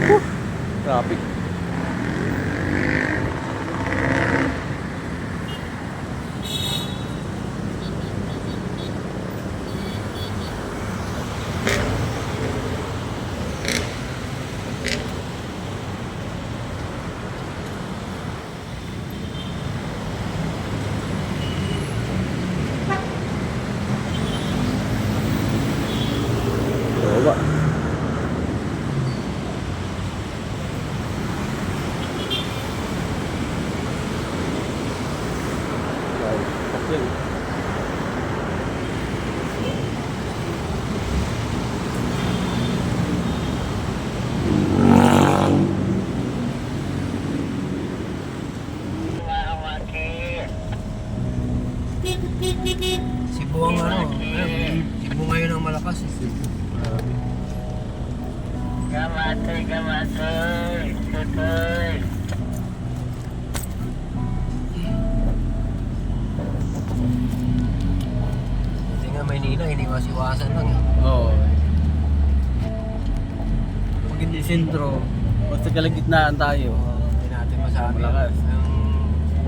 Traffic. Baba. Cebu ang Cebu ngayon ang malakas. Cebu. Gamatoy, tutoy. Buti nga Maynila, hindi masiwasan lang eh. Oo. Pag hindi sentro, basta kalagitnaan tayo. Hindi natin masabi. Malakas.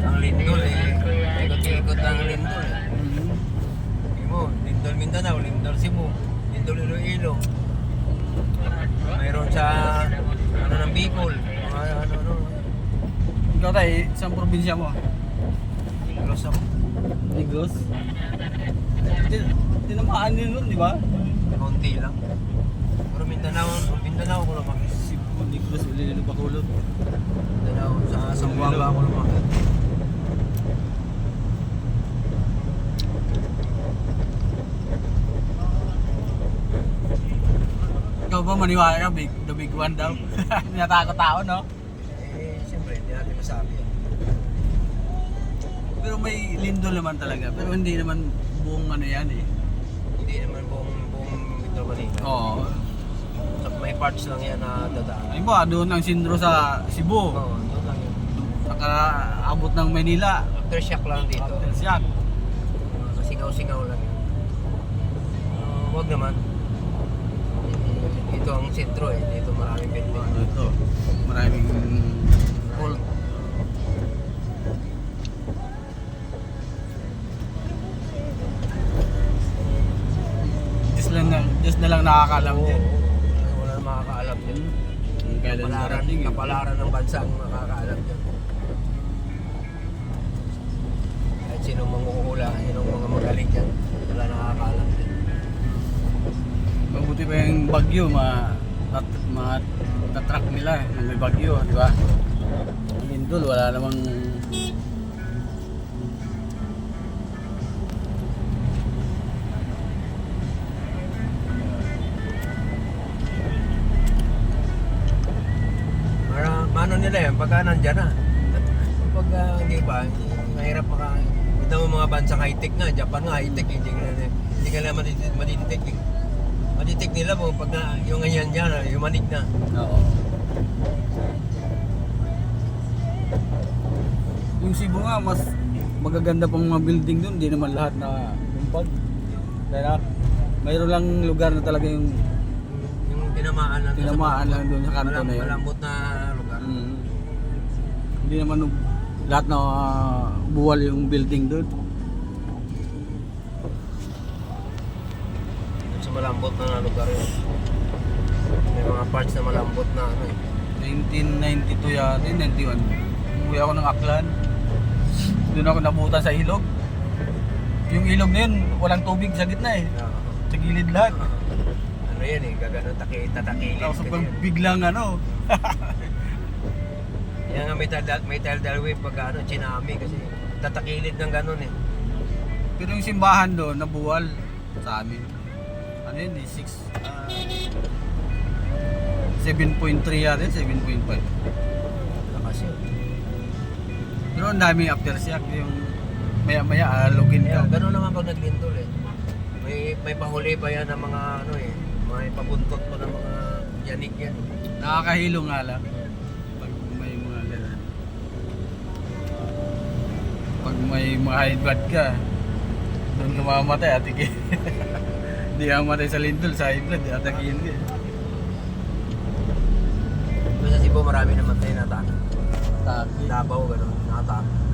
Ang lindol eh. Ikot-ikot ang lindol eh. Hindi mo, lindol Mindanao, lindol Cebu, lindol Iloilo. Mayroon sa ng Bicol. Ano. Ikaw tayo, isang probinsya mo? Negros ako. Negros? Tinamaan din nun, di ba? Kaunti lang. Pero Mindanao ko lumaki. Cebu, Negros, Iloilo, Bacolod. Mindanao, sa Zamboanga ako lumaki. Ikaw ba maniwala ka, the big one daw? Natakot tao, no? Siyempre, hindi natin masabi yan. Pero may lindol naman talaga. Pero hindi naman buong ano yan eh. Hindi naman buong Metro Manila. Oo. So, may parts lang yan na dadaan. Ay ba, doon ang sindro sa Cebu. Oo, doon lang yun. Nakaabot ng Manila. Aftershock lang dito. Aftershock. Singaw-singaw lang yun. Huwag naman. Dito ang sentro eh. Dito maraming building. Ito, maraming Cool. Diyos na lang nakakaalam Oo. dyan. Wala na makakaalam dyan. Kung kailan darating eh. Kapalaran ng bansa ang makakaalam dyan. Kahit sinong manguhula, sinong mga magaling dyan, wala nakakaalam dyan. Mabuti pa yung bagyo, tatrack nila nang may bagyo, di ba? Ang lindol, wala namang Mano nila yan, pagka nandyan na. Pag hindi ba, mahirap ito mo mga bansang high-tech nga, Japan nga high-tech, hindi ka na madidetect eh. Madidetect nila po pag yung ganyan dyan, humanig na. oo. Yung Cebu nga, mas magaganda pang mga building doon, hindi naman lahat na lumpag. Kaya mayroon lang lugar na talaga yung Yung tinamaan lang doon sa kanto na yun. Malambot na lugar. Hindi naman lahat na buwal yung building doon. Sa malambot na lugar yun. May mga parts na malambot na ano eh. 1992 yata, 91. Umuwi ako ng Aklan. Doon ako nabutan sa ilog. Yung ilog na yun, walang tubig sa gitna eh. Sa gilid lahat. Ano yan eh, gagano tatakilid. Tapos biglang ano. Yan nga may tidal wave pag ano, tsunami kasi tatakilid ng ganon eh. Pero yung simbahan doon, nabuwal sa amin. Ano yun eh, 7.3 yata, 7.5. Lakas yun. Pero ang daming aftershock, yung maya-maya login Kaya ka. gano'n naman pag naglindol eh. May pahuli pa yan ng mga ano eh. May pabuntot pa ng mga yanig yan. Nakakahilo nga lang. Pag may mga ganun. Pag may mga high blood ka, doon ka mamamatay, atikin. Hindi ka mamatay sa lindol, sa high blood, atakin ka. sa Cebu marami namatay na atake. Atake. Davao, gano'n, nakatake.